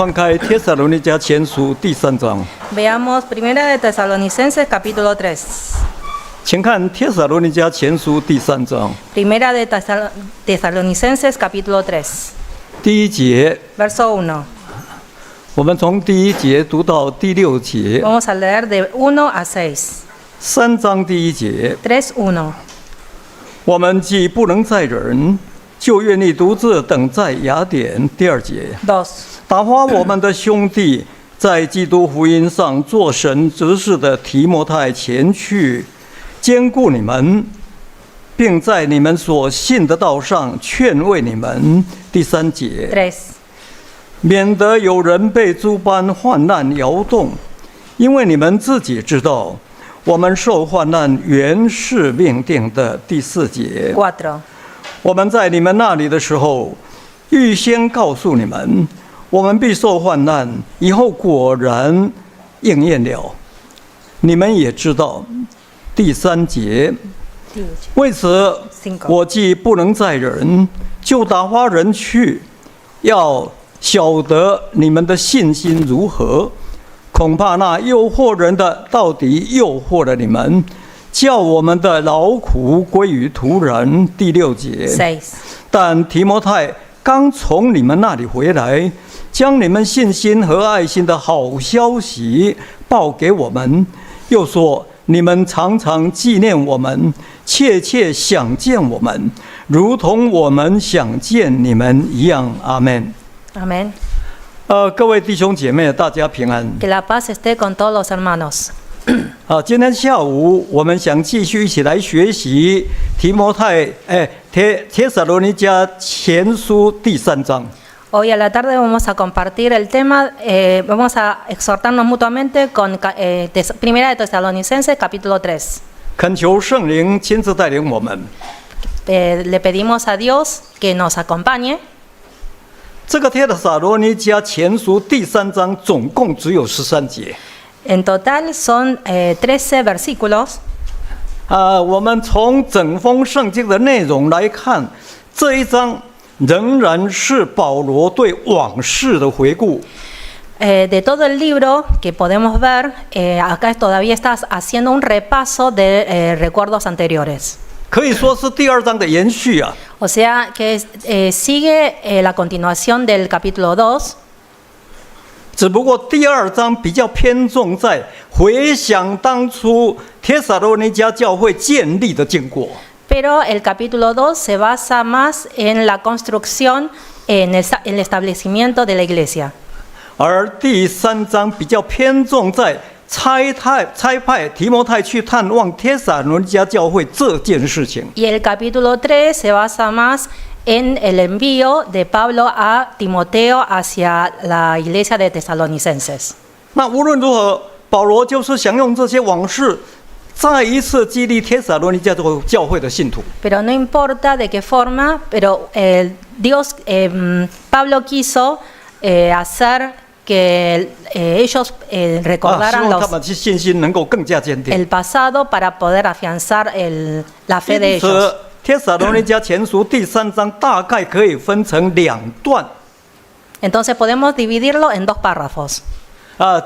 翻开《帖撒罗尼迦前书》第3章。 Veamos Primera de Tesalonicenses capítulo 3. 请看《帖撒罗尼迦前书》第3章 Primera de Tesalonicenses capítulo 3. 第1节， Verso 1. 我们从第1节读到第6节。 Vamos a leer de 1 a 6. 3章第1节， 3:1. 我们既不能再忍，就愿意独自等在雅典。第2节， 2. 打发我们的兄弟在基督福音上做神执事的提摩太前去，兼顾你们，并在你们所信的道上劝慰你们。第3节， 3. 免得有人被诸般患难摇动，因为你们自己知道，我们受患难原是命定的。第4节， 4. 我们在你们那里的时候，预先告诉你们，我们必受患难，以后果然应验了。你们也知道。第3节，为此我既不能再忍，就打发人去，要晓得你们的信心如何。恐怕那诱惑人的到底诱惑了你们，叫我们的劳苦归于徒然。第6节， 6. 但提摩太刚从你们那里回来，将你们信心和爱心的好消息报给我们，又说你们常常纪念我们，切切想见我们，如同我们想见你们一样。阿们。 Amén. 各位弟兄姐妹，大家平安。 Que la paz esté con todos los hermanos. 今天下午我们想继续一起来学习帖撒罗尼迦前书第3章。 Hoy a la tarde vamos a compartir el tema, vamos a exhortarnos mutuamente con Primera de Tesalonicenses capítulo 3. 恳求圣灵亲自带领我们。 Le pedimos a Dios que nos acompañe. 这个帖撒罗尼迦前书第3章总共只有13节。 En total son 13 versículos. 我们从整封圣经的内容来看，这一章仍然是保罗对往事的回顾。 De todo el libro que podemos ver, acá todavía estás haciendo un repaso de recuerdos anteriores. 可以说是第2章的延续啊。 O sea que sigue la continuación del capítulo 2. 只不过第2章比较偏重在回想当初帖撒罗尼迦教会建立的经过。 Pero el capítulo 2 se basa más en la construcción, en el establecimiento de la iglesia. 而第3章比较偏重在差派提摩太去探望帖撒罗尼迦教会这件事情。 Y el capítulo 3 se basa más en el envío de Pablo a Timoteo hacia la iglesia de Tesalonicenses. 那无论如何，保罗就是想用这些往事，再一次激励帖撒罗尼迦教会的信徒。 Pero no importa de qué forma, pero Pablo quiso hacer que ellos recordaran 希望他们的信心能够更加坚定。 el pasado para poder afianzar la fe de 因此 ellos. 帖撒罗尼迦前书第3章大概可以分成2段。 Entonces podemos dividirlo en 2 párrafos.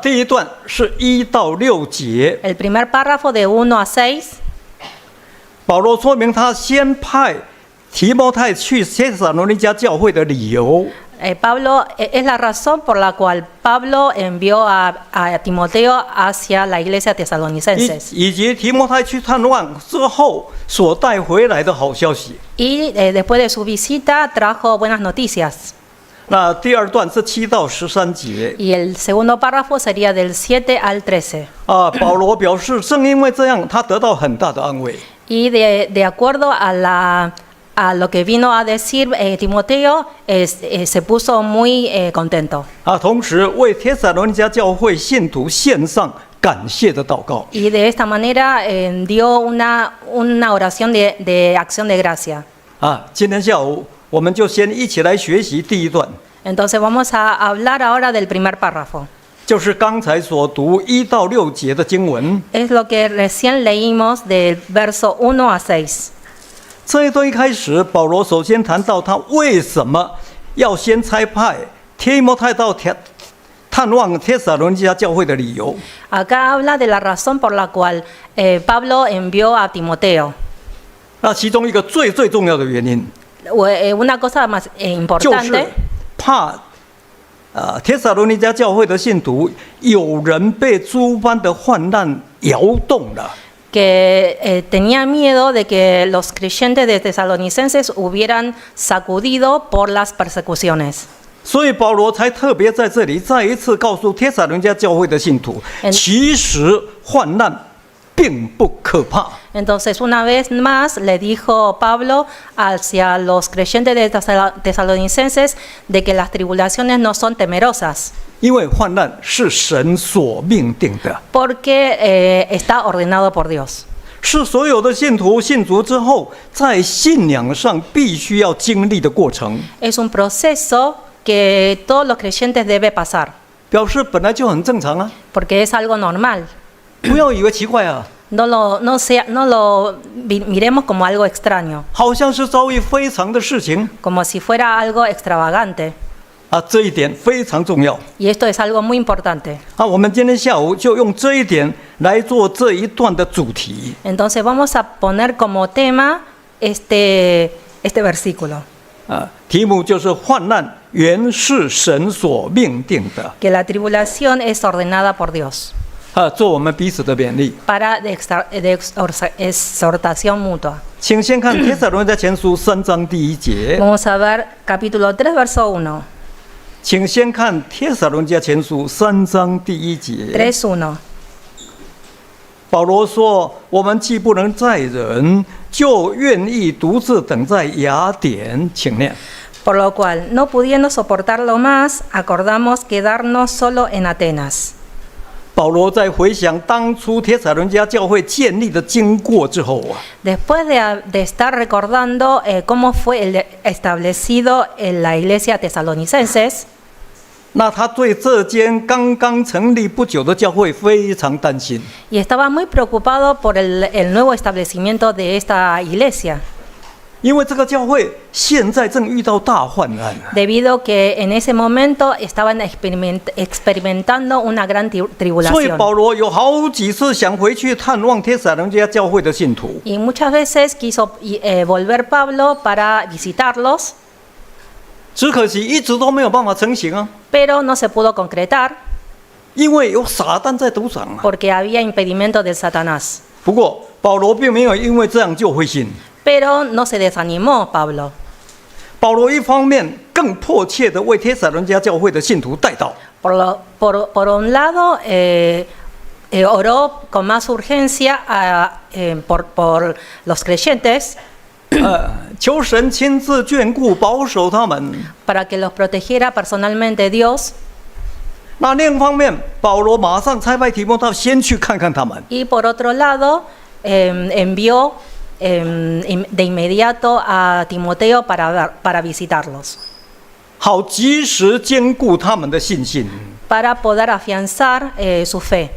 第1段是1到6节， El primer párrafo de 1 a 6. 保罗说明他先派提摩太去帖撒罗尼迦教会的理由。 Pablo es la razón por la cual Pablo envió a Timoteo hacia la iglesia tesalonicenses. 以及提摩太去探望之后所带回来的好消息。 Y después de su visita trajo buenas noticias. 那第2段是7到13节。 Y el segundo párrafo sería del 7 al 13. 保罗表示，正因为这样，他得到很大的安慰。 Y de acuerdo a lo que vino a decir Timoteo, se puso muy contento. 同时为帖撒罗尼迦教会信徒献上感谢的祷告。 Y de esta manera dio una oración de acción de gracia. 今天下午我们就先一起来学习第1段， Entonces vamos a hablar ahora del primer párrafo. 就是刚才所读1到6节的经文。 Es lo que recién leímos del verso 1 a 6. 这一段一开始，保罗首先谈到他为什么要先差派提摩太到探望帖撒罗尼迦教会的理由。 Acá habla de la razón por la cual Pablo envió a Timoteo. 那其中一个最重要的原因， Una cosa más 就是 importante 怕帖撒罗尼迦教会的信徒有人被诸般的患难摇动了。 que tenía miedo de que los creyentes de Tesalonicenses hubieran sacudido por las persecuciones. 所以保罗才特别在这里再一次告诉帖撒罗尼迦教会的信徒，其实患难并不可怕。 Entonces, una vez más, le dijo Pablo hacia los creyentes de Tesalonicenses de que las tribulaciones no son temerosas, 因为患难是神所命定的， porque está ordenado por Dios. 是所有的信徒信主之后，在信仰上必须要经历的过程。 Es un proceso que todos los creyentes deben pasar, 表示本来就很正常啊， porque es algo normal. 不要以为奇怪啊， No lo miremos como algo extraño, 好像是遭遇非常的事情 como si fuera algo extravagante. 啊，这一点非常重要 Y esto es algo muy importante. 啊。我们今天下午就用这一点来做这一段的主题。 Entonces vamos a poner como tema este versículo, 题目就是患难原是神所命定的 que la tribulación es ordenada por Dios 做我们彼此的勉励。 para de exhortación mutua. 请先看帖撒罗尼迦前书3章第1节， Vamos a ver capítulo 3, verso 1. 请先看帖撒罗尼迦前书3章第1节。 3:1. 保罗说：“我们既不能再忍，就愿意独自等在雅典。”请念。 Por lo cual, no pudiendo soportarlo más, acordamos quedarnos solo en Atenas. 保罗在回想当初帖撒罗尼迦教会建立的经过之后啊， Después de estar recordando cómo fue establecido en la iglesia tesalonicenses, 那他对这间刚刚成立不久的教会非常担心， y estaba muy preocupado por el nuevo establecimiento de esta iglesia, 因为这个教会现在正遇到大患难。 debido que en ese momento estaban experimentando una gran 所以 tribulación. 保罗有好几次想回去探望帖撒罗尼迦教会的信徒， Y muchas veces quiso volver Pablo para visitarlos, 只可惜一直都没有办法成行啊， pero no se pudo concretar 因为有撒旦在赌场啊。 porque había impedimento del Satanás. 不过保罗并没有因为这样就灰心， Pero no se desanimó Pablo. 保罗一方面更迫切地为帖撒罗尼迦教会的信徒代祷， Por un lado, oró con más urgencia por los creyentes 求神亲自眷顾保守他们。 para que los protegiera personalmente Dios. 那另一方面，保罗马上差派提摩太先去看看他们。 Y por otro lado, envió de inmediato a Timoteo para visitarlos, 好及时兼顾他们的信心。 para poder afianzar su fe.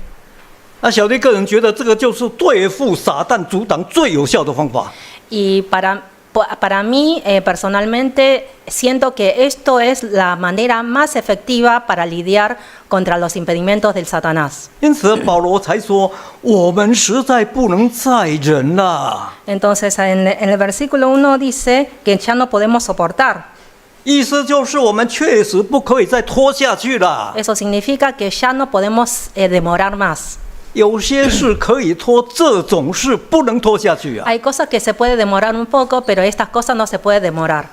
那小弟个人觉得，这个就是对付撒旦阻挡最有效的方法。 Y para mí, personalmente, siento que esto es la manera más efectiva para lidiar contra los impedimentos del Satanás. 因此，保罗才说：“我们实在不能再忍了。 Entonces, en el versículo 1 dice que ya no podemos soportar. ”意思就是我们确实不可以再拖下去了。 Eso significa que ya no podemos demorar más. 有些事可以拖，这种事不能拖下去啊。 Hay cosas que se puede demorar un poco, pero estas cosas no se puede demorar.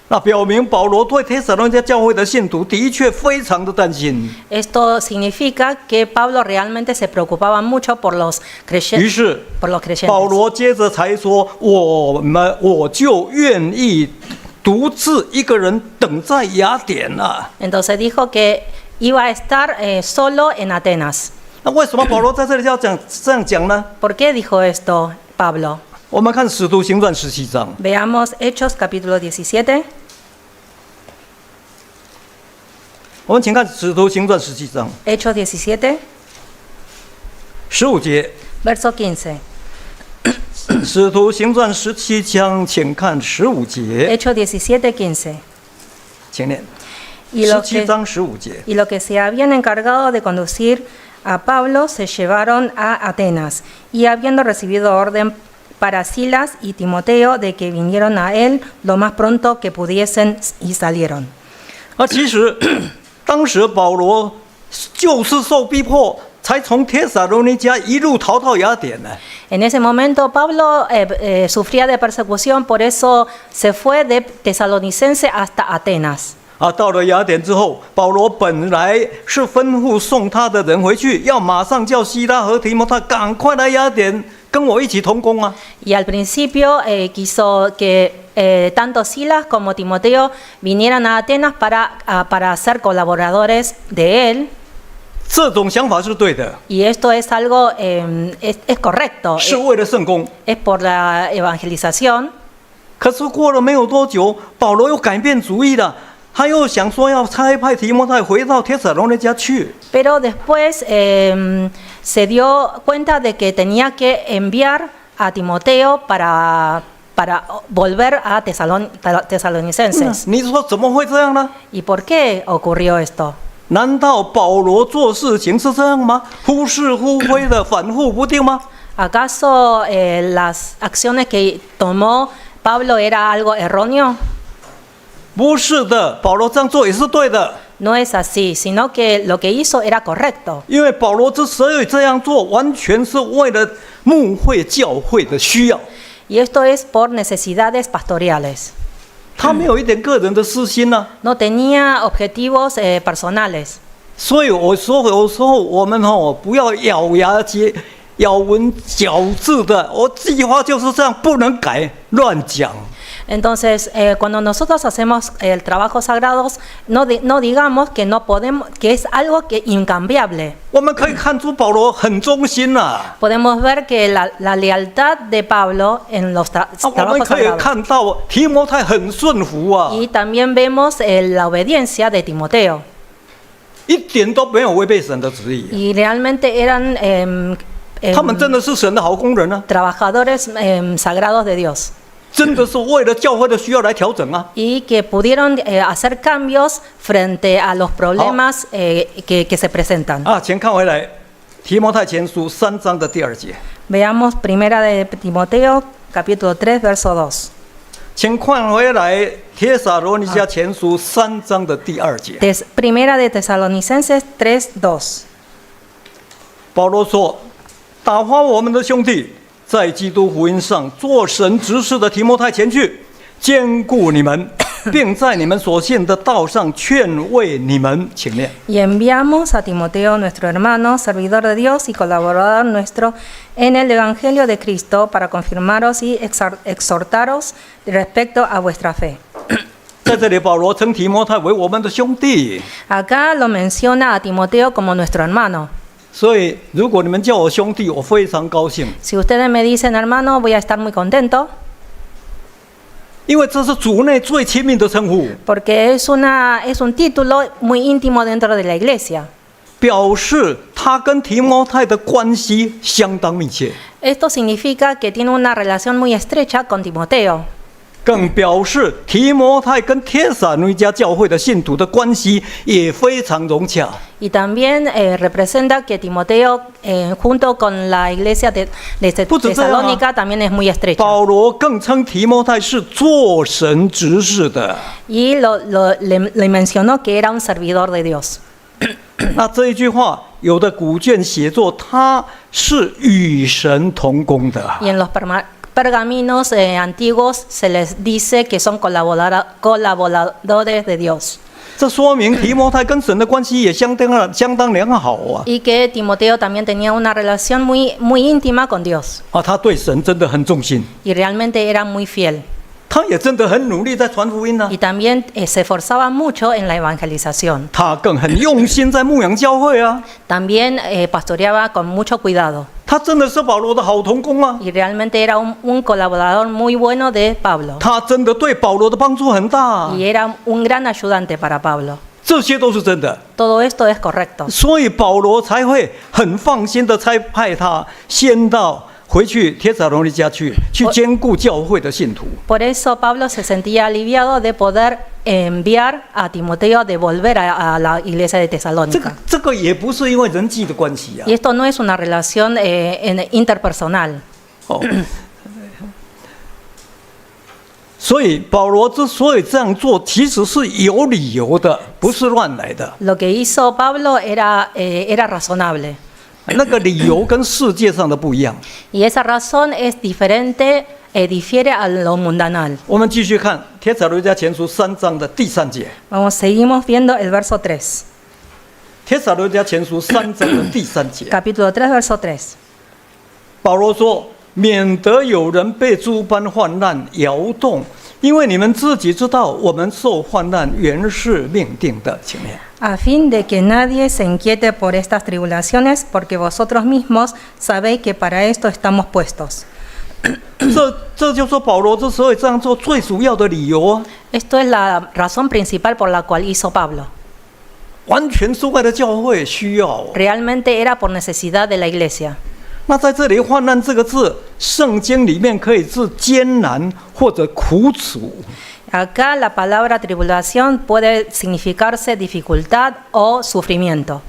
那表明保罗对帖撒罗尼迦教会的信徒的确非常的担心。 Esto significa que Pablo realmente se preocupaba mucho por los 于 creyentes. 是 Por los creyentes. 保罗接着才说：“我就愿意独自一个人等在雅典了。 Entonces dijo que iba a estar solo en Atenas. 那为什么保罗在这里要这样讲呢？ ¿Por qué dijo esto Pablo? 我们看《使徒行传》17章， Veamos Hechos capítulo 17. 我们请看《使徒行传》17章 Hechos 17, 15节， verso 15. 《使徒行传》17章，请看15节， Hechos 17, 15. 请念。Y lo 17 que- 章15节。 Y los que se habían encargado de conducir a Pablo se llevaron a Atenas, y habiendo recibido orden para Silas y Timoteo de que vinieron a él lo más pronto que pudiesen, y salieron. 其实当时保罗就是受逼迫，才从帖撒罗尼迦一路逃到雅典呢。 En ese momento Pablo sufría de persecución, por eso se fue de Tesalonicense hasta Atenas. 到了雅典之后，保罗本来是吩咐送他的人回去，要马上叫希拉和提摩太赶快来雅典，跟我一起同工啊。 Y al principio quiso que tanto Silas como Timoteo vinieran a Atenas para ser colaboradores de él. 这种想法是对的， Y esto es algo, es correcto, 是为了圣功。 es por la evangelización. 可是过了没有多久，保罗又改变主意了，他又想说要差派提摩太回到帖撒罗尼迦去。 Pero después se dio cuenta de que tenía que enviar a Timoteo para volver a Tesalonicenses. 你说怎么会这样呢？ ¿Y por qué ocurrió esto? 难道保罗做事情是这样吗？忽是忽非的，反复不定吗？ ¿Acaso las acciones que tomó Pablo era algo erróneo? 不是的，保罗这样做也是对的。 No es así, sino que lo que hizo era correcto. 因为保罗之所以这样做，完全是为了牧会教会的需要， Y esto es por necesidades pastoriales. 他没有一点个人的私心呢、 No tenía objetivos personales. 所以我说有时候我们不要咬文嚼字的，我计划就是这样，不能改，乱讲。 Entonces, cuando nosotros hacemos el trabajo sagrado, no digamos que no podemos, que es algo que incambiable. 我们可以看出保罗很忠心呐、 Podemos ver que la lealtad de Pablo en los 我们 trabajos 可以 sagrados. 看到提摩太很顺服啊， Y también vemos la obediencia de Timoteo. 一点都没有违背神的旨意、 Y realmente eran 他们真的是神的好工人啊， trabajadores sagrados de Dios. 真的是为了教会的需要来调整啊。 Y que pudieron hacer cambios frente a los problemas que se presentan. 请看回来，提摩太前书3章的第2节， Veamos primera de Timoteo, capítulo 3, verso 2. 请看回来帖撒罗尼迦前书3章的第2节。 Primera de Tesalonicenses 3, 2. 保罗说：“打发我们的兄弟，在基督福音上做神执事的提摩太前去，兼顾你们，并在你们所信的道上劝慰你们，请念。 Y enviamos a Timoteo, nuestro hermano, servidor de Dios y colaborador nuestro en el Evangelio de Cristo, para confirmaros y exhortaros respecto a vuestra fe. ”在这里，保罗称提摩太为我们的兄弟， Acá lo menciona a Timoteo como nuestro hermano. 所以如果你们叫我兄弟，我非常高兴， Si ustedes me dicen hermano, voy a estar muy contento, 因为这是主内最亲密的称呼， porque es un título muy íntimo dentro de la iglesia. 表示他跟提摩太的关系相当密切， Esto significa que tiene una relación muy estrecha con Timoteo. 更表示提摩太跟帖撒罗尼迦教会的信徒的关系也非常融洽。 Y también representa que Timoteo, junto con la iglesia de Tesalónica, también es muy estrecha. 保罗更称提摩太是做神执事的。 Y le mencionó que era un servidor de Dios. 那这一句话，有的古卷写作他是与神同工的。 Y en los pergaminos antiguos se les dice que son colaboradores de Dios. 这说明提摩太跟神的关系也相当良好啊！ Y que Timoteo también tenía una relación muy íntima con Dios. 他对神真的很重心， Y realmente era muy fiel. 他也真的很努力在传福音啊！ Y también se esforzaba mucho en la evangelización. 他更很用心在牧养教会啊！ También pastoreaba con mucho cuidado. 他真的是保罗的好同工啊！ Y realmente era un colaborador muy bueno de Pablo. 他真的对保罗的帮助很大， Y era un gran ayudante para Pablo. 这些都是真的。 Todo esto es correcto. 所以保罗才会很放心的差派他先到回去帖撒罗尼迦去兼顾教会的信徒。 Por eso Pablo se sentía aliviado de poder enviar a Timoteo de volver a la iglesia de 这 Tesalónica. 个这个也不是因为人际的关系啊 Y。esto no es una relación interpersonal. 哦，所以保罗之所以这样做，其实是有理由的，不是乱来的。 Lo que hizo Pablo era razonable. 那个理由跟世界上的不一样。 Y esa razón es diferente, difiere a lo mundanal. 我们继续看帖撒罗尼迦前书3章的第3节。 Seguimos viendo el verso 3. 帖撒罗尼迦前书3章的第3节， Capítulo 3, verso 3. 保罗说：“免得有人被诸般患难摇动，因为你们自己知道，我们受患难原是命定的。”请念。 A fin de que nadie se inquiete por estas tribulaciones, porque vosotros mismos sabéis que para esto estamos puestos. 这就是保罗之所以这样做最主要的理由啊！ Esto es la razón principal por la cual hizo Pablo. 完全是为了教会需要。 Realmente era por necesidad de la iglesia. 那在这里“患难”这个字，圣经里面可以是艰难或者苦楚。 Acá la palabra tribulación puede significarse dificultad o sufrimiento.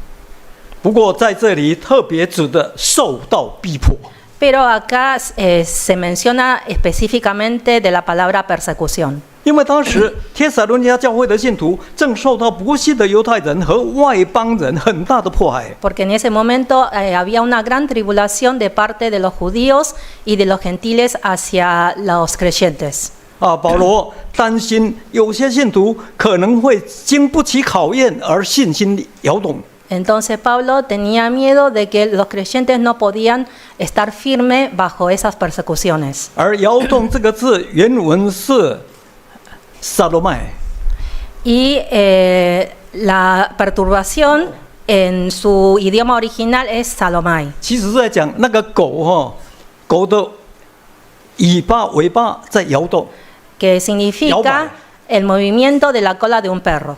不过在这里特别指的受到逼迫。 Pero acá se menciona específicamente de la palabra persecución. 因为当时帖撒罗尼迦教会的信徒正受到不信的犹太人和外邦人很大的迫害。 Porque en ese momento había una gran tribulación de parte de los judíos y de los gentiles hacia los creyentes. 保罗担心有些信徒可能会经不起考验而信心摇动。 Entonces Pablo tenía miedo de que los creyentes no podían estar firmes bajo esas persecuciones. 而摇动这个字原文是撒罗麦， Y la perturbación en su idioma original es Salomai, 其实是在讲那个狗狗的尾巴尾巴在摇动。 que significa el movimiento de la cola de un perro.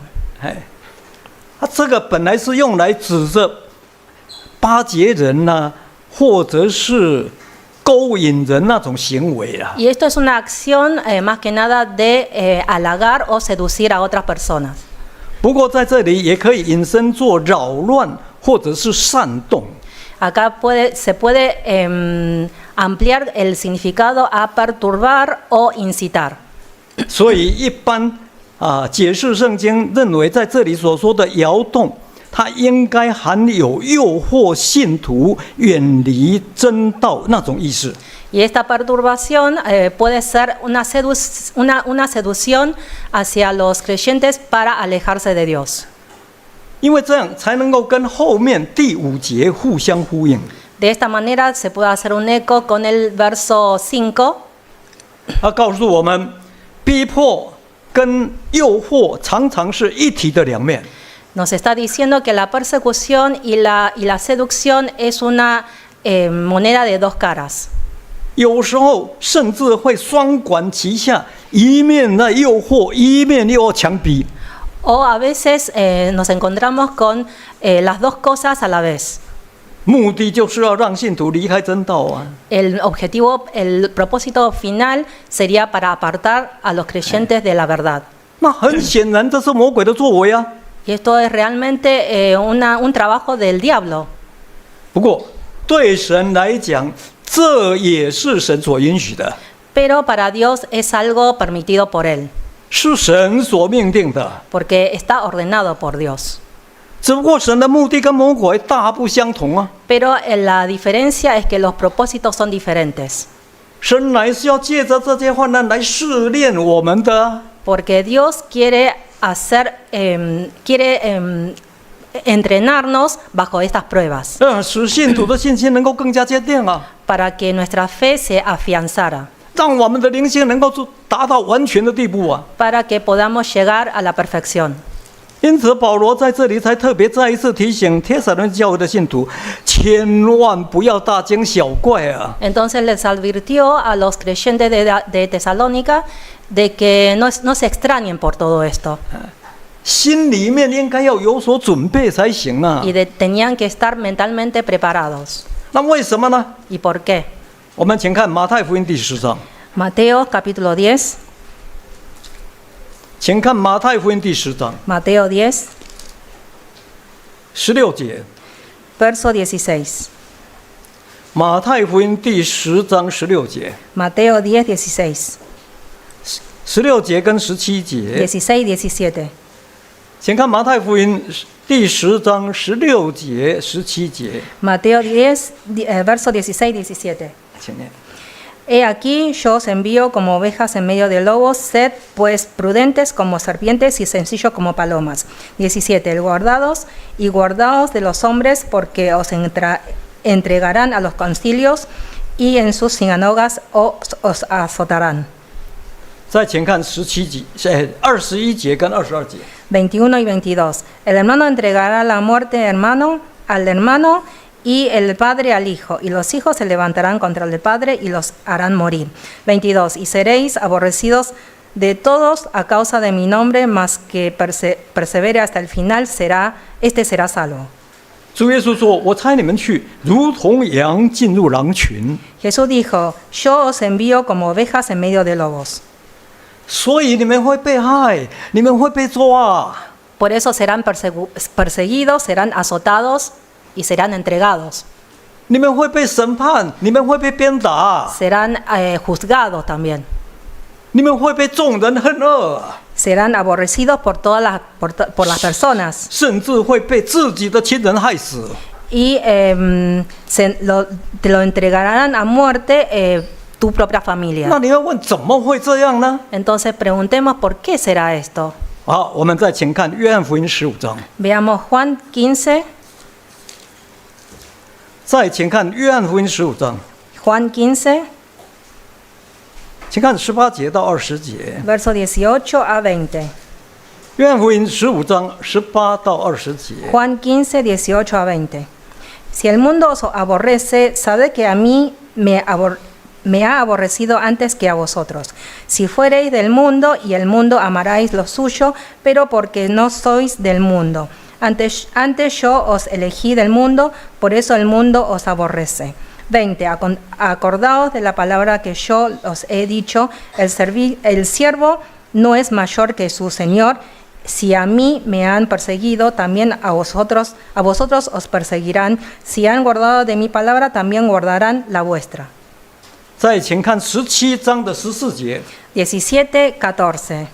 这个本来是用来指着巴结人呐、或者是勾引人那种行为啊。 Y esto es una acción más que nada de halagar o seducir a otras personas. 不过在这里也可以引申做扰乱或者是煽动。 Acá se puede ampliar el significado a perturbar o incitar. 所以一般解释圣经认为，在这里所说的摇动，它应该含有诱惑信徒远离真道那种意思。 Y esta perturbación puede ser una seducción hacia los creyentes para alejarse de Dios. 因为这样才能够跟后面第5节互相呼应。 De esta manera se puede hacer un eco con el verso 5. 他告诉我们，逼迫跟诱惑常常是一体的两面。 Nos está diciendo que la persecución y la seducción es una moneda de dos caras. 有时候甚至会双管齐下，一面在诱惑，一面又要强逼。 O a veces nos encontramos con las dos cosas a la vez. 目的就是要让信徒离开真道啊。 El propósito final sería para apartar a los creyentes de la verdad. 那很显然，这是魔鬼的作为啊。 Y esto es realmente un trabajo del diablo. 不过对神来讲，这也是神所允许的， Pero para Dios es algo permitido por Él, 是神所命定的。 porque está ordenado por Dios. 只不过神的目的跟魔鬼大不相同啊。 Pero la diferencia es que los propósitos son diferentes. 神乃是要借着这些患难来试炼我们的啊。 Porque Dios quiere entrenarnos bajo estas pruebas 使信徒的信心能够更加坚定啊， para que nuestra fe se afianzara, 让我们的灵性能够达到完全的地步啊。 para que podamos llegar a la perfección. 因此，保罗在这里才特别再一次提醒帖撒罗尼迦教会的信徒，千万不要大惊小怪啊！ Entonces les advirtió a los creyentes de Tesalónica de que no se extrañen por todo esto 心里面应该要有所准备才行啊。 y tenían que estar mentalmente preparados. 那为什么呢？ ¿Y por qué? 我们请看马太福音第10章， Mateo capítulo 10, 请看马太福音第10章 Mateo 10, 16节。 verso 16. 马太福音第10章16节， Mateo 10, 16. 16节跟17节， 16, 17. 请看马太福音第10章16节、17节， Mateo 10, verso 16, 17. 请念。 He aquí yo os envío como ovejas en medio de lobos, sed pues prudentes como serpientes y sencillos como palomas. 17. Guardaos y guardaos de los hombres porque os entregarán a los concilios y en sus sinagogas os azotarán. 再请看17节、21节跟22节。 21 y 22. El hermano entregará la muerte al hermano y el padre al hijo, y los hijos se levantarán contra el padre y los harán morir. 22. Y seréis aborrecidos de todos a causa de mi nombre, mas que persevere hasta el final, será salvo. 主耶稣说：“我差你们去，如同羊进入狼群。 Jesús dijo, yo os envío como ovejas en medio de lobos. 所以你们会被害，你们会被抓。 Por eso serán perseguidos, serán azotados y serán entregados. 你们会被审判，你们会被鞭打， Serán juzgados también. 你们会被众人恨恶， Serán aborrecidos por por las personas. 甚至会被自己的亲人害死。 Y te lo entregarán a muerte tu propia familia. 那你要问怎么会这样呢？ Entonces preguntemos por qué será esto. 好，我们再请看约翰福音15章， Veamos Juan 15, 再请看约翰福音15章， Juan 15, 请看18节到20节。 verso 18 a 20. 约翰福音15章18到20节。 Juan 15, 18 a 20. Si el mundo os aborrece, sabe que a mí me ha aborrecido antes que a vosotros. Si fuereis del mundo, y el mundo amaráis lo suyo, pero porque no sois del mundo. Antes yo os elegí del mundo, por eso el mundo os aborrece. 20. Acordaos de la palabra que yo os he dicho, el siervo no es mayor que su señor. Si a mí me han perseguido, también a vosotros os perseguirán. Si han guardado de mi palabra, también guardarán la vuestra. 再请看17章的14节， 17, 14.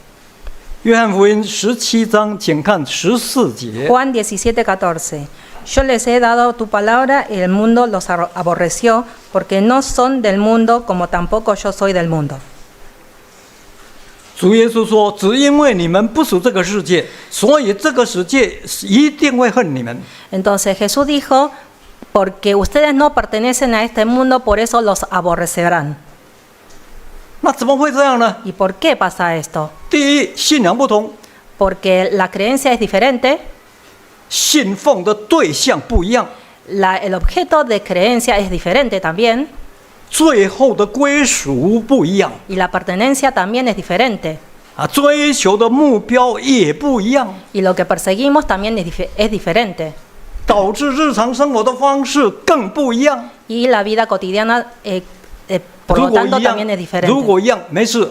约翰福音17章，请看14节。 Juan 17, 14. Yo les he dado tu palabra y el mundo los aborreció, porque no son del mundo, como tampoco yo soy del mundo. 主耶稣说：“只因为你们不属这个世界，所以这个世界一定会恨你们。 Entonces Jesús dijo, porque ustedes no pertenecen a este mundo, por eso los aborrecerán. ” 那怎么会这样呢？ ¿Y por qué pasa esto? 第一，信仰不同， Porque la creencia es diferente, 信奉的对象不一样， el objeto de creencia es diferente también, 最后的归属不一样 y la pertenencia también es diferente. 啊，追求的目标也不一样， Y lo que perseguimos también es diferente. 导致日常生活的方式更不一样。 Y la vida cotidiana, por 如 lo 果 tanto, 一样 también es， 如 diferente. 果一样没事，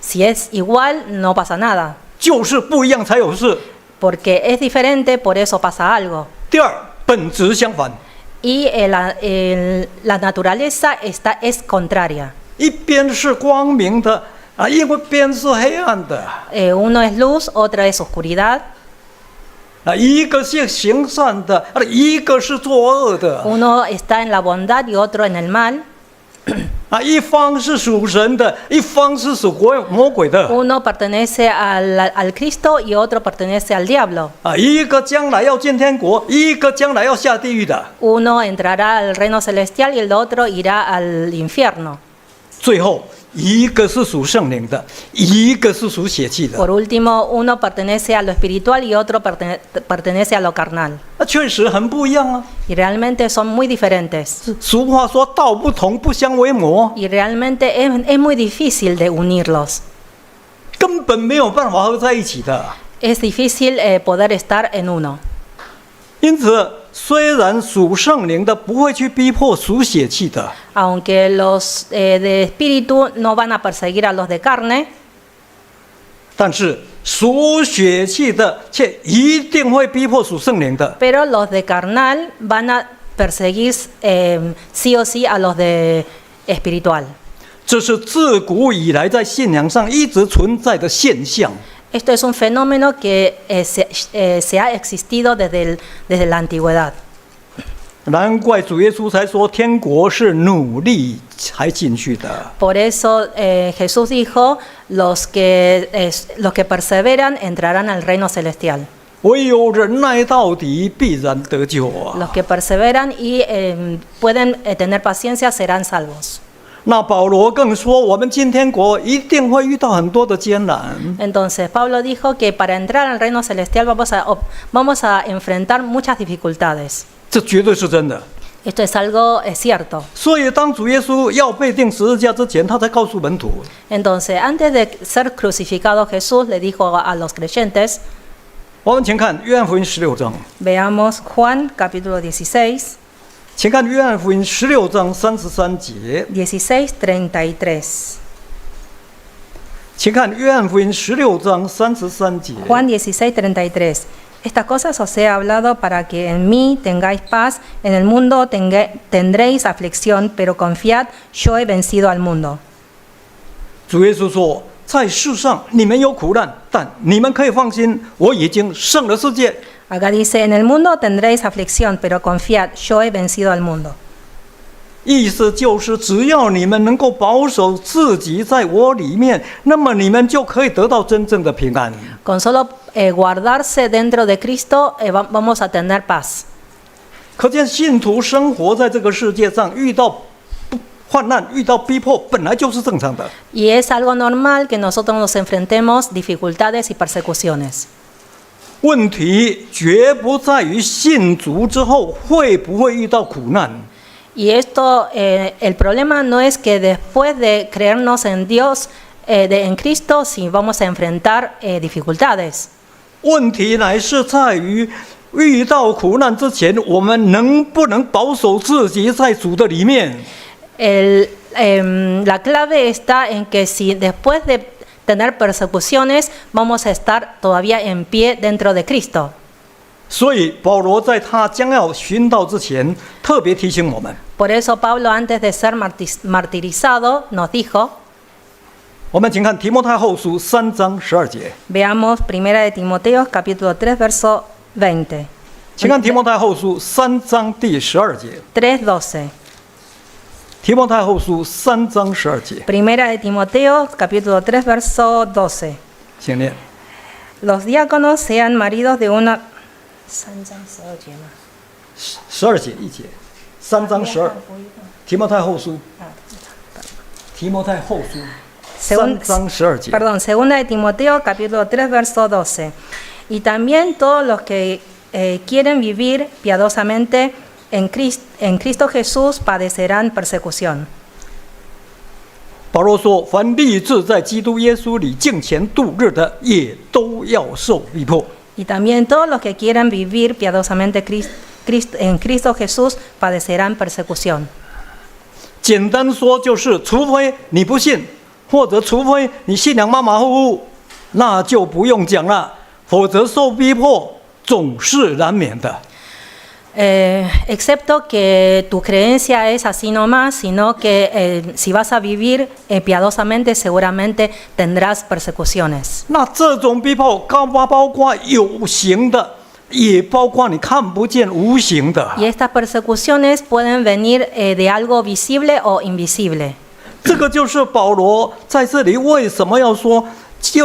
Si es igual, no pasa nada. 就是不一样才有事。 Porque es diferente, por eso pasa algo. 第二，本质相反， Y la naturaleza es contraria. 一边是光明的啊，一边是黑暗的 Uno es luz, otro es oscuridad. 啊，一个是行善的，啊，一个是作恶的 Uno está en la bondad y otro en el mal. 啊，一方是属神的，一方是属魔鬼的 Uno pertenece al Cristo y otro pertenece al diablo. 啊，一个将来要进天国，一个将来要下地狱的。 Uno entrará al reino celestial y el otro irá al infierno. 最后一个是属圣灵的，一个是属血气的。 Por último, uno pertenece a lo espiritual y otro pertenece a lo carnal. 那确实很不一样啊。 Y realmente son muy diferentes. 俗话说“道不同，不相为谋 Y realmente es muy difícil de unirlos. ”，根本没有办法合在一起的。 Es difícil poder estar en uno. 因此，虽然属圣灵的不会去逼迫属血气的， Aunque los de espíritu no van a perseguir a los de carne, 但是属血气的却一定会逼迫属圣灵的。 pero los de carnal van a perseguir sí o sí a los de espiritual. 这是自古以来在信仰上一直存在的现象。 Esto es un fenómeno que se ha existido desde la antigüedad. 难怪主耶稣才说，天国是努力才进去的。 Por eso Jesús dijo, los que perseveran entrarán al reino celestial. 唯有忍耐到底，必然得救啊！ Los que perseveran y pueden tener paciencia serán salvos. 那保罗更说，我们进天国一定会遇到很多的艰难。 Entonces Pablo dijo que para entrar al reino celestial vamos a enfrentar muchas dificultades. 这绝对是真的。 Esto es algo cierto. 所以，当主耶稣要被钉十字架之前，他才告诉门徒。 Entonces, antes de ser crucificado, Jesús le dijo a los creyentes, 我们请看约翰福音16章， veamos Juan capítulo 16, 请看约翰福音16章33节， 16:33. 请看约翰福音16章33节。 Juan 16:33. Estas cosas os he hablado para que en mí tengáis paz. En el mundo tendréis aflicción, pero confiad, yo he vencido al mundo. 主耶稣说，在世上你们有苦难，但你们可以放心，我已经胜了世界。 Acá dice, en el mundo tendréis aflicción, pero confiad, yo he vencido al mundo. 意思就是，只要你们能够保守自己在我里面，那么你们就可以得到真正的平安。 Con solo guardarse dentro de Cristo, vamos a tener paz. 可见信徒生活在这个世界上，遇到患难、遇到逼迫，本来就是正常的。 Y es algo normal que nosotros nos enfrentemos dificultades y persecuciones. 问题绝不在于信主之后会不会遇到苦难， Y esto, el problema no es que después de creernos en Dios, en Cristo, si vamos a enfrentar dificultades. 问题乃是在于遇到苦难之前，我们能不能保守自己在主的里面。 La clave está en que si después de tener persecuciones, vamos a estar todavía en pie dentro de Cristo. 所以保罗在他将要殉道之前，特别提醒我们。 Por eso Pablo, antes de ser martirizado, nos dijo, 我们请看提摩太后书3章12节， veamos 1 de Timoteo capítulo 3 verso 20. 请看提摩太后书3章第12节。 3:12. 提摩太后书3章12节， 1 de Timoteo capítulo 3 verso 12. 请念。 Los diáconos sean maridos de una... 12节一节，3章12。提摩太后书，提摩太后书3章12节。 Perdón, 2 de Timoteo capítulo 3 verso 12. Y también todos los que quieren vivir piadosamente en Cristo Jesús padecerán persecución. 保罗说：“凡立志在基督耶稣里敬虔度日的，也都要受逼迫。” Y también todos los que quieran vivir piadosamente en Cristo Jesús padecerán persecución. 简单说就是，除非你不信，或者除非你信仰马马虎虎，那就不用讲了，否则受逼迫总是难免的。 Excepto que tu creencia es así nomás, sino que si vas a vivir piadosamente, seguramente tendrás persecuciones. 那这种逼迫，包括有形的，也包括你看不见无形的。 Y estas persecuciones pueden venir de algo visible o invisible. 这个就是保罗在这里为什么要说，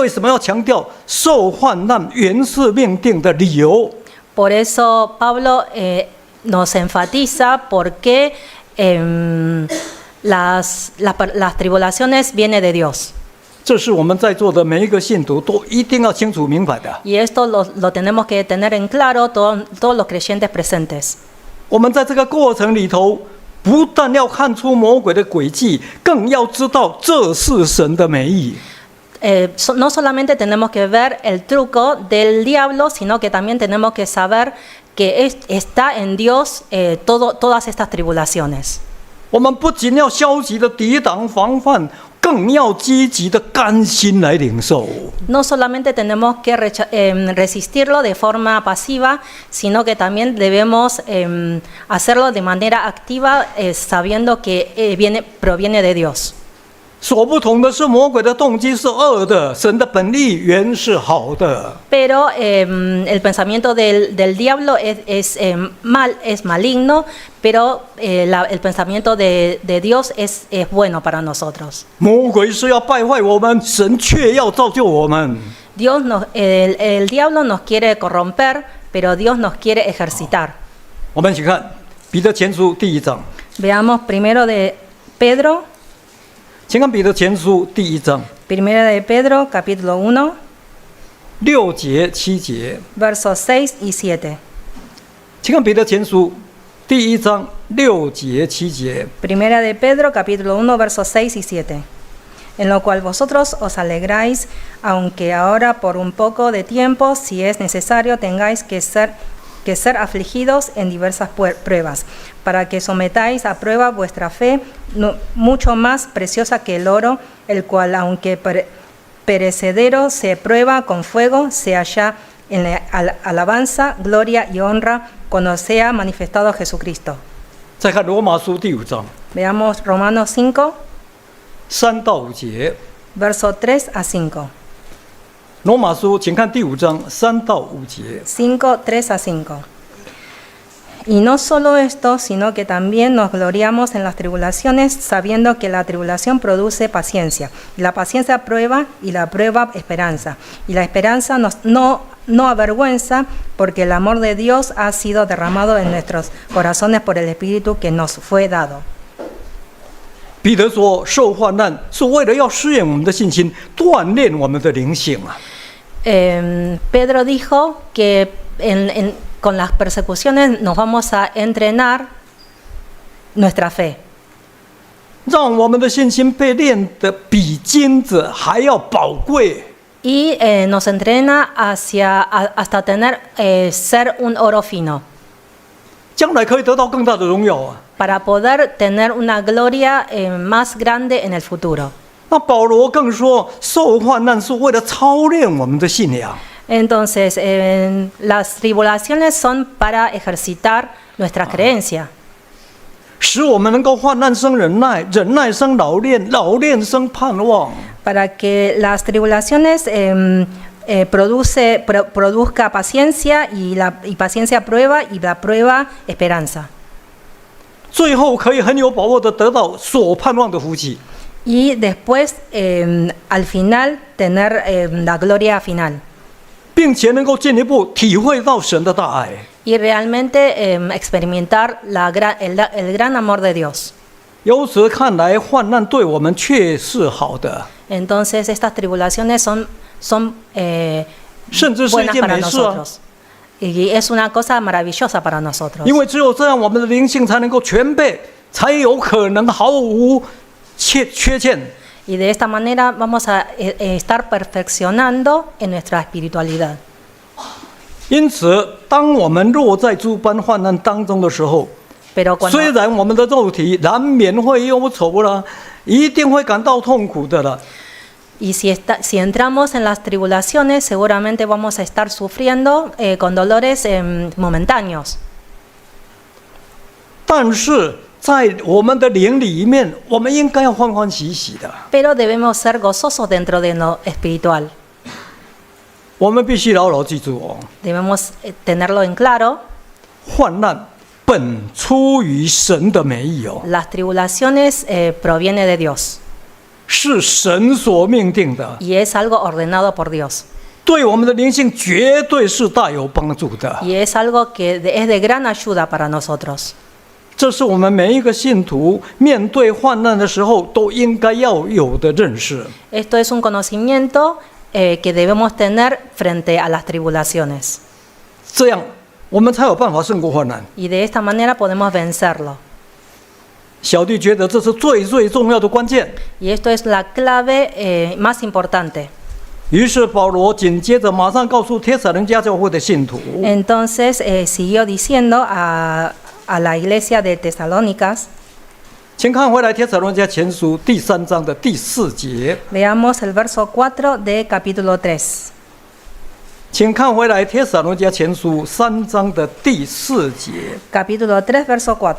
为什么要强调受患难原是命定的理由。 Por eso Pablo nos enfatiza por qué las tribulaciones vienen de Dios. 这是我们在座的每一个信徒都一定要清楚明白的。 Y esto lo tenemos que tener en claro todos los creyentes presentes. 我们在这个过程里头，不但要看出魔鬼的诡计，更要知道这是神的美意。 No solamente tenemos que ver el truco del diablo, sino que también tenemos que saber que está en Dios todas estas tribulaciones. 我们不仅要消极的抵挡防范，更要积极的甘心来领受。 No solamente tenemos que resistirlo de forma pasiva, sino que también debemos hacerlo de manera activa, sabiendo que proviene de Dios. 所不同的是，魔鬼的动机是恶的，神的本意原是好的。 Pero el pensamiento del diablo es maligno, pero el pensamiento de Dios es bueno para nosotros. 魔鬼是要败坏我们，神却要造就我们。 El diablo nos quiere corromper, pero Dios nos quiere ejercitar. 我们一起看彼得前书第1章， Veamos primero de Pedro, 请看彼得前书第1章 primera de Pedro, capítulo 1, 6节7节， versos 6 y 7. 请看彼得前书第1章6节7节。 Primera de Pedro, capítulo 1, versos 6 y 7. En lo cual vosotros os alegráis, aunque ahora por un poco de tiempo, si es necesario, tengáis que ser afligidos en diversas pruebas, para que sometáis a prueba vuestra fe, mucho más preciosa que el oro, el cual, aunque perecedero, se prueba con fuego, se halla en la alabanza, gloria y honra cuando sea manifestado Jesucristo. 再看罗马书第5章 Veamos Romanos 5, 3到5节。 verso 3 a 5. 罗马书，请看第5章3到5节。 5, 3 a 5. Y no solo esto, sino que también nos gloriamos en las tribulaciones, sabiendo que la tribulación produce paciencia, y la paciencia prueba, y la prueba esperanza, y la esperanza no avergüenza, porque el amor de Dios ha sido derramado en nuestros corazones por el Espíritu que nos fue dado. 彼得说：“受患难是为了要试验我们的信心，锻炼我们的灵性啊。” Pedro dijo que con las persecuciones nos vamos a entrenar nuestra fe. 让我们的信心被练得比金子还要宝贵。 Y nos entrena hasta ser un oro fino. 将来可以得到更大的荣耀啊！ Para poder tener una gloria más grande en el futuro. 那保罗更说，受患难是为了操练我们的信仰。 Entonces, las tribulaciones son para ejercitar nuestra creencia. 使我们能够患难生忍耐，忍耐生老练，老练生盼望。 Para que las tribulaciones produzca paciencia y paciencia prueba y la prueba esperanza. 最后可以很有把握的得到所盼望的福气。 Y después, al final, tener la gloria final. 并且能够进一步体会到神的大爱。 Y realmente experimentar el gran amor de Dios. 由此看来，患难对我们确是好的， Entonces, estas tribulaciones son 甚至是一 buenas 件 para 美事啊！ nosotros. Y es una cosa maravillosa para nosotros. 因为只有这样，我们的灵性才能够全备，才有可能毫无缺欠。 Y de esta manera vamos a estar perfeccionando en nuestra espiritualidad. 因此，当我们落在诸般患难当中的时候， Pero cuando, 虽然我们的肉体难免会忧愁了，一定会感到痛苦的了。 y si entramos en las tribulaciones, seguramente vamos a estar sufriendo con dolores momentáneos. 但是在我们的灵里面，我们应该要欢欢喜喜的。 Pero debemos ser gozosos dentro de lo espiritual. 我们必须牢牢记住哦， Debemos tenerlo en claro. 患难本出于神的美意哦， Las tribulaciones proviene de Dios 是神所命定的， y es algo ordenado por Dios. 对我们的灵性绝对是大有帮助的。 Y es algo que es de gran ayuda para nosotros. 这是我们每一个信徒面对患难的时候都应该要有的认识。 Esto es un conocimiento que debemos tener frente a las tribulaciones. 这样我们才有办法胜过患难。 Y de esta manera podemos vencerlo. 小弟觉得这是最重要的关键。 Y esto es la clave más importante. 于是保罗紧接着马上告诉帖撒罗尼迦教会的信徒， Entonces siguió diciendo a la iglesia de Tesalónicas. 请看回来帖撒罗尼迦前书第3章的第4节， Veamos el verso 4 de capítulo 3. 请看回来帖撒罗尼迦前书3章的第4节。 Capítulo 3, verso 4.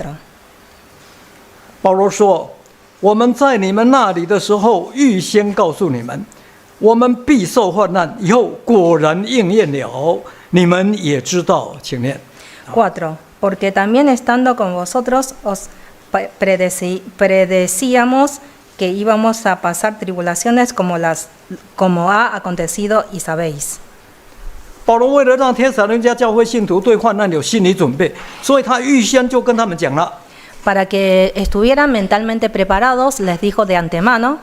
保罗说：“我们在你们那里的时候，预先告诉你们，我们必受患难，以后果然应验了。你们也知道，请念。 4. Porque también estando con vosotros os predecíamos que íbamos a pasar tribulaciones como ha acontecido y sabéis. 保罗为了让帖撒罗尼迦教会信徒对患难有心理准备，所以他预先就跟他们讲了。 Para que estuvieran mentalmente preparados, les dijo de antemano,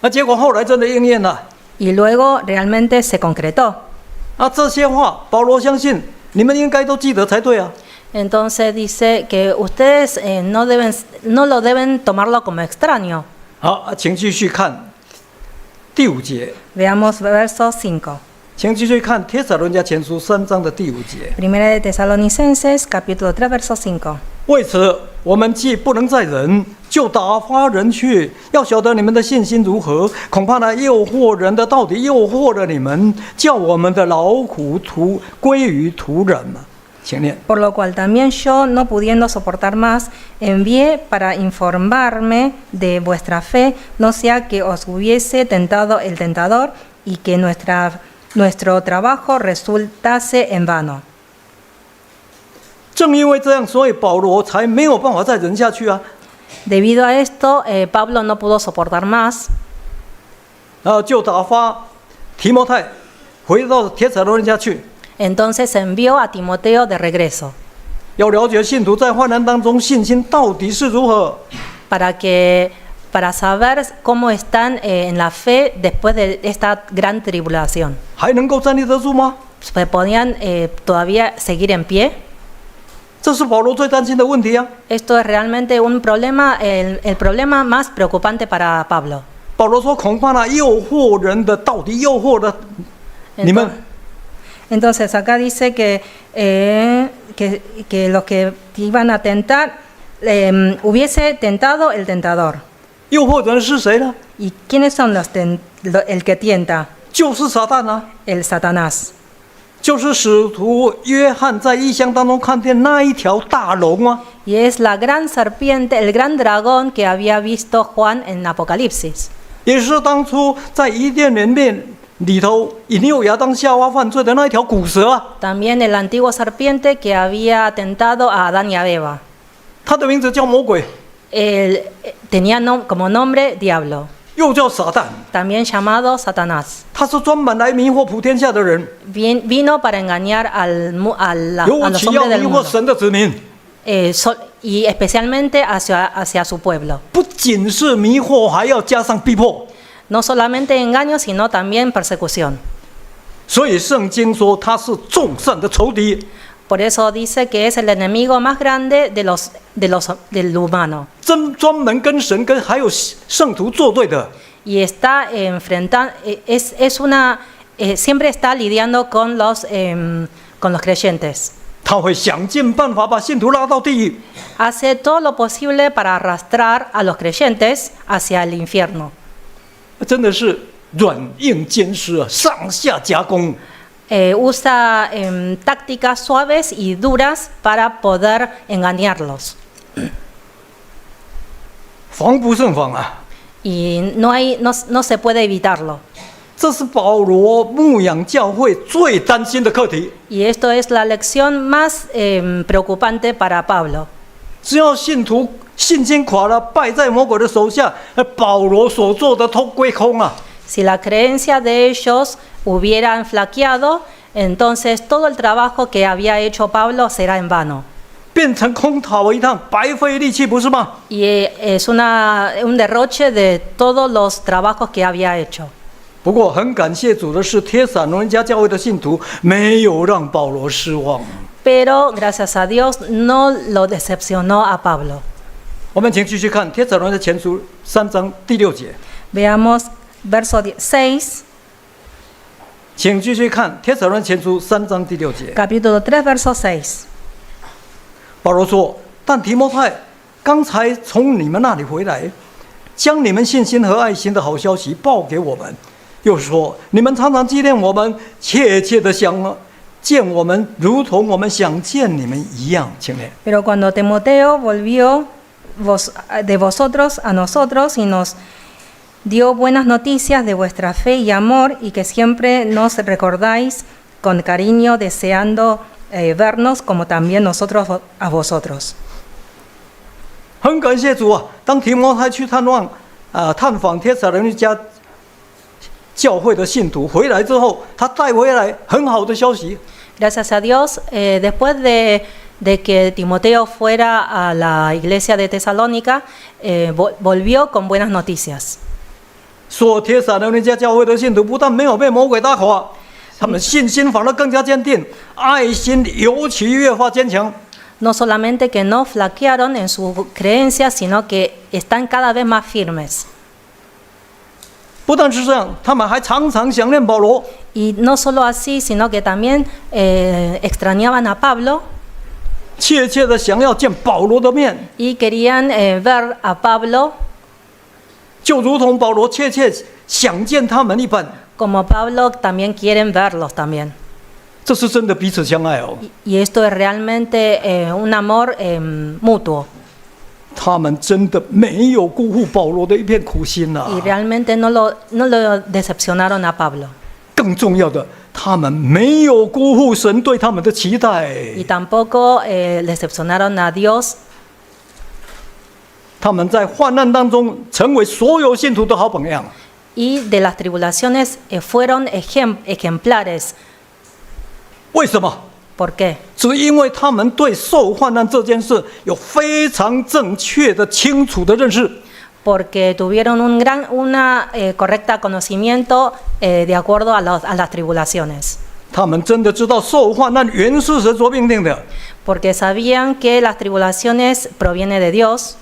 那结果后来真的应验了。 y luego realmente se concretó. 这些话，保罗相信你们应该都记得才对啊。 Entonces dice que ustedes no lo deben tomarlo como extraño. 好，请继续看第5节， Veamos verso 5. 请继续看帖撒罗尼迦前书3章的第5节。 Primera de Tesalonicenses, capítulo 3, verso 5. 为此，我们既不能再忍，就打发人去，要晓得你们的信心如何。恐怕那诱惑人的到底诱惑了你们，叫我们的劳苦归于徒然嘛。请念。 Por lo cual también yo, no pudiendo soportar más, envié para informarme de vuestra fe, no sea que os hubiese tentado el tentador y que nuestro trabajo resultase en vano. 正因为这样，所以保罗才没有办法再忍下去啊。 Debido a esto, Pablo no pudo soportar más. 就打发提摩太回到帖撒罗尼迦去， Entonces envió a Timoteo de regreso 要了解信徒在患难当中信心到底是如何。 para saber cómo están en la fe después de esta gran tribulación. 还能够站立得住吗？ ¿Podían todavía seguir en pie? 这是保罗最担心的问题啊。 Esto es realmente un problema, el problema más preocupante para Pablo. 保罗说：“恐怕那诱惑人的到底诱惑了你们。” Entonces acá dice que los que iban a tentar, hubiese tentado el tentador. 诱惑人是谁呢？ ¿Y quiénes son el que tienta? 就是撒旦啊！ El Satanás. 就是使徒约翰在异象当中看见那一条大龙啊！ Y es la gran serpiente, el gran dragón que había visto Juan en Apocalipsis. 也是当初在伊甸园里头引诱亚当夏娃犯罪的那一条古蛇啊！ También el antiguo serpiente que había tentado a Adán y a Eva. 他的名字叫魔鬼， Tenía como nombre Diablo, 又叫撒旦。 también llamado Satanás. 他是专门来迷惑普天下的人， Vino para engañar a 尤 los 其要 hombres 迷 del 惑 mundo, 神的子民。 y especialmente hacia su pueblo. 不仅是迷惑，还要加上逼迫。 No solamente engaño, sino también persecución. 所以圣经说他是众善的仇敌， Por eso dice que es el enemigo más grande del humano. 专门跟神跟还有圣徒作对的。 Y está enfrentando, siempre está lidiando con los creyentes. 他会想尽办法把信徒拉到地狱。 Hace todo lo posible para arrastrar a los creyentes hacia el infierno. 真的是软硬兼施啊，上下夹攻。 Usa tácticas suaves y duras para poder engañarlos. 防不胜防啊！ Y no se puede evitarlo. 这是保罗牧养教会最担心的课题。 Y esto es la lección más preocupante para Pablo. 只要信徒信心垮了，败在魔鬼的手下，保罗所做的都归空啊！ Si la creencia de ellos hubieran flaqueado, entonces todo el trabajo que había hecho Pablo será en vano. 变成空讨一趟，白费力气，不是吗？ Y es un derroche de todos los trabajos que había hecho. 不过很感谢主的是，帖撒罗尼迦教会的信徒没有让保罗失望。 Pero gracias a Dios no lo decepcionó a Pablo. 我们请继续看帖撒罗尼迦前书3章第6节。 Veamos verso 6. 请继续看《帖撒罗尼前书》3章第6节。 Capítulo 3, verso 6. 保罗说：“但提摩太刚才从你们那里回来，将你们信心和爱心的好消息报给我们，又说你们常常纪念我们，切切的想见我们，如同我们想见你们一样。”请念。 Pero cuando Timoteo volvió de vosotros a nosotros y nos dio buenas noticias de vuestra fe y amor y que siempre nos recordáis con cariño deseando vernos como también nosotros a vosotros. 很感谢主啊！当提摩太去探访帖撒罗尼迦教会的信徒回来之后，他带回来很好的消息。 Gracias a Dios, después de que Timoteo fuera a la iglesia de Tesalónica, volvió con buenas noticias. 说帖撒罗尼迦教会的信徒不但没有被魔鬼打垮，他们信心反而更加坚定，爱心尤其越发坚强。 No solamente que no flaquearon en su creencia, sino que están cada vez más firmes. 不但是这样，他们还常常想念保罗， Y no solo así, sino que también extrañaban a Pablo 切切的想要见保罗的面， y querían ver a Pablo 就如同保罗切切想见他们一般。 como Pablo también quieren verlos también. 这是真的彼此相爱哦。 Y esto es realmente un amor mutuo. 他们真的没有辜负保罗的一片苦心呐、 Y realmente no lo decepcionaron a Pablo. 更重要的，他们没有辜负神对他们的期待。 Y tampoco decepcionaron a Dios. 他们在患难当中成为所有信徒的好榜样。 Y de las tribulaciones fueron ejemplares. 为什么？ ¿Por qué? 只因为他们对受患难这件事有非常正确的、清楚的认识。 Porque tuvieron un correcta conocimiento de acuerdo a las tribulaciones. 他们真的知道受患难原是神所命定的。 Porque sabían que las tribulaciones provienen de Dios.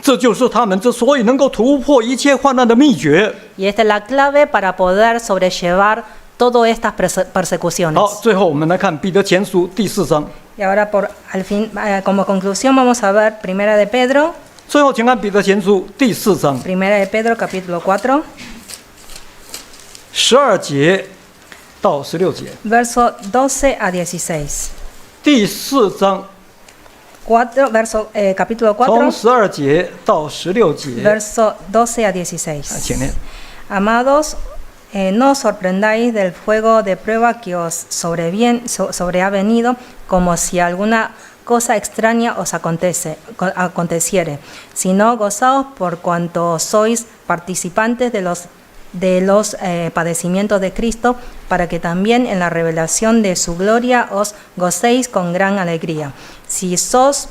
这就是他们之所以能够突破一切患难的秘诀。 Y esta es la clave para poder sobrellevar todas estas persecuciones. 好，最后我们来看彼得前书第4章。 Y ahora como conclusión vamos a ver Primera de Pedro. 最后，请看彼得前书第4章 Primera de Pedro, capítulo 4, 12节到16节。 verso 12 a 16. 第4章 Capítulo 从 4, 12节到16节， verso 12 a 16. 请念。 Amados, no os sorprendáis del fuego de prueba que os sobreha venido, como si alguna cosa extraña os aconteciere, sino gozaos por cuanto sois participantes de los padecimientos de Cristo, para que también en la revelación de su gloria os gocéis con gran alegría. Si sos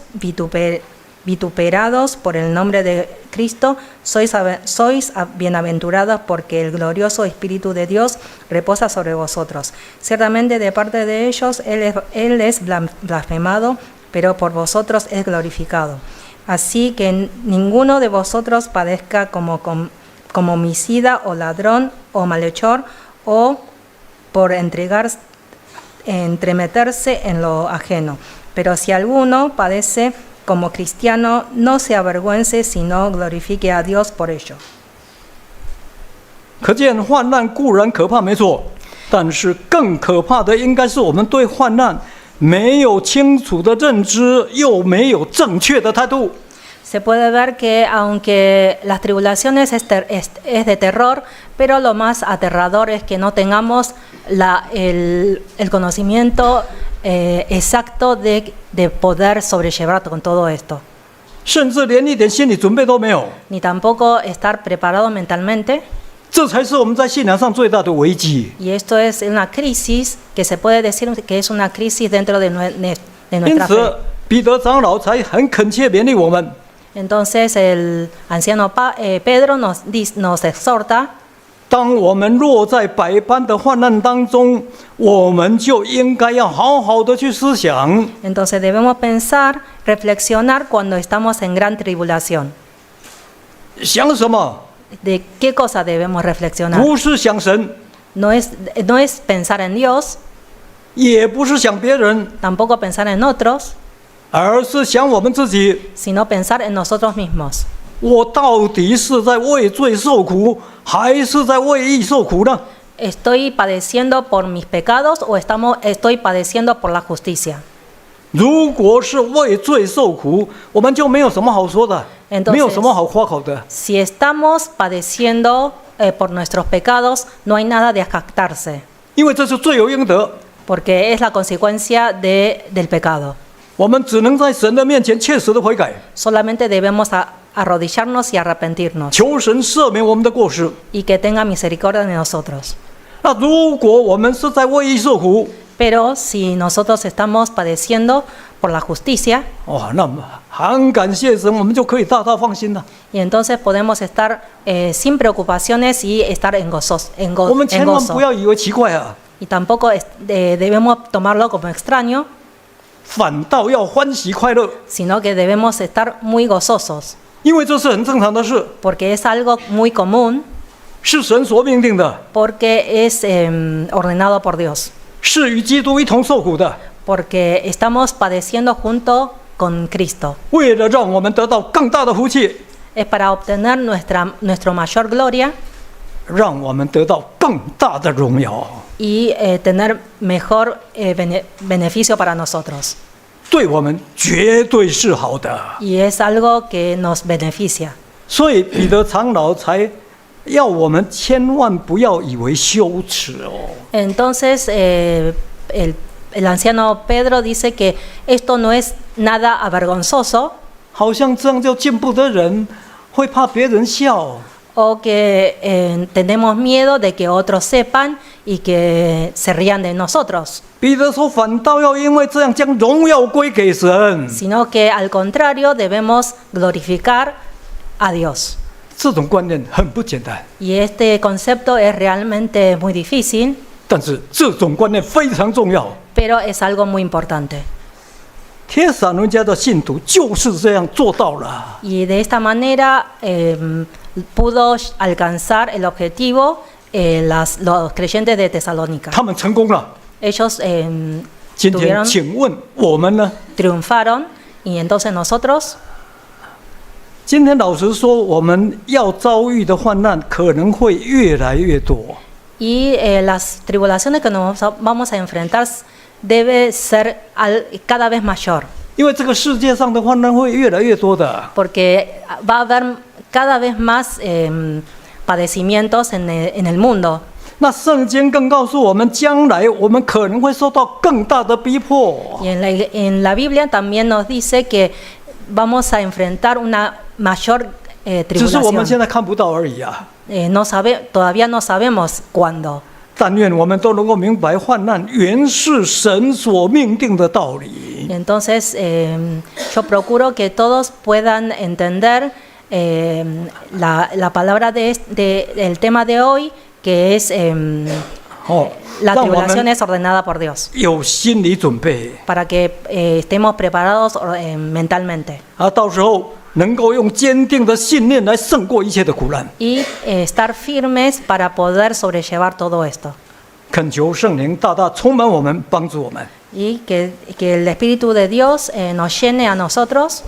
vituperados por el nombre de Cristo, sois bienaventurados, porque el glorioso Espíritu de Dios reposa sobre vosotros. Ciertamente de parte de ellos Él es blasfemado, pero por vosotros es glorificado. Así que ninguno de vosotros padezca como homicida o ladrón o malhechor, o por entremeterse en lo ajeno. Pero si alguno padece como cristiano, no se avergüence, sino glorifique a Dios por ello. 可见患难固然可怕，没错，但是更可怕的应该是我们对患难没有清楚的认知，又没有正确的态度。 Se puede ver que aunque las tribulaciones es de terror, pero lo más aterrador es que no tengamos el conocimiento exacto de poder sobrellevar con todo esto. 甚至连一点心理准备都没有， Ni tampoco estar preparado mentalmente. 这才是我们在信仰上最大的危机。 Y esto es una crisis que se puede decir que es una crisis dentro de 因 nuestra 此 fe.，彼得长老才很恳切勉励我们。 Entonces el anciano Pedro nos exhorta: 当我们落在百般的患难当中，我们就应该要好好的去思想。 entonces debemos pensar, reflexionar cuando estamos en gran tribulación. 想什么？ ¿De qué cosa debemos reflexionar? 不是想神， no es pensar en Dios, 也不是想别人， tampoco pensar en otros, 而是想我们自己。 sino pensar en nosotros mismos. 我到底是在为罪受苦，还是在为义受苦呢？ ¿Estoy padeciendo por mis pecados o estoy padeciendo por la justicia? 如果是为罪受苦，我们就没有什么好说的， Entonces 没有什么好夸口的， Si estamos padeciendo por nuestros pecados, no hay nada de jactarse, 因为这是罪有应得。 porque es la consecuencia del pecado. 我们只能在神的面前切实的悔改， Solamente debemos arrodillarnos y arrepentirnos 求神赦免我们的过失。 y que tenga misericordia de nosotros. 那如果我们是在为义受苦， Pero si nosotros estamos padeciendo por la justicia, 哇，那么很感谢神，我们就可以大大放心了。 y entonces podemos estar sin preocupaciones y estar en 我们千万 gozo. 不要以为奇怪啊， Y tampoco debemos tomarlo como extraño, 反倒要欢喜快乐， sino que debemos estar muy gozosos, 因为这是很正常的事， porque es algo muy común, 是神所命定的， porque es ordenado por Dios, 是与基督一同受苦的， porque estamos padeciendo junto con Cristo. 为了让我们得到更大的福气， Es para obtener nuestra mayor gloria 让我们得到更大的荣耀， y tener mejor beneficio para nosotros. 对我们绝对是好的。 Y es algo que nos beneficia. 所以彼得长老才要我们千万不要以为羞耻哦。 Entonces, el anciano Pedro dice que esto no es nada avergonzoso 好像这样就见不得人，会怕别人笑。 o que tenemos miedo de que otros sepan y que se rían de nosotros, 彼得说，反倒要因为这样将荣耀归给神。 sino que al contrario debemos glorificar a Dios. 这种观念很不简单， Y este concepto es realmente muy difícil, 但是这种观念非常重要。 pero es algo muy importante. 帖撒罗尼迦的信徒就是这样做到了。 Y de esta manera pudo alcanzar el objetivo los creyentes de Tesalónica. 他们成功了。 Ellos 今天，请问我们呢？ triunfaron y entonces nosotros, 今天老实说，我们要遭遇的患难可能会越来越多。 y las tribulaciones que nos vamos a enfrentar debe ser cada vez mayor, 因为这个世界上的患难会越来越多的。 porque va a haber cada vez más padecimientos en el mundo. 那圣经更告诉我们，将来我们可能会受到更大的逼迫。 Y en la Biblia también nos dice que vamos a enfrentar una mayor 只是我们现 tribulación. 在看不到而已啊。 Todavía no sabemos cuándo. 但愿我们都能够明白，患难原是神所命定的道理。 Entonces, yo procuro que todos puedan entender la palabra del tema de hoy, que es 哦， la 让我 tribulación 们 es ordenada por Dios, 有心理准备 para que estemos preparados mentalmente 啊，到时候能够用坚定的信念来胜过一切的苦难。 y estar firmes para poder sobrellevar todo esto. 恳求圣灵大大充满我们，帮助我们。 Y que el Espíritu de Dios nos llene a nosotros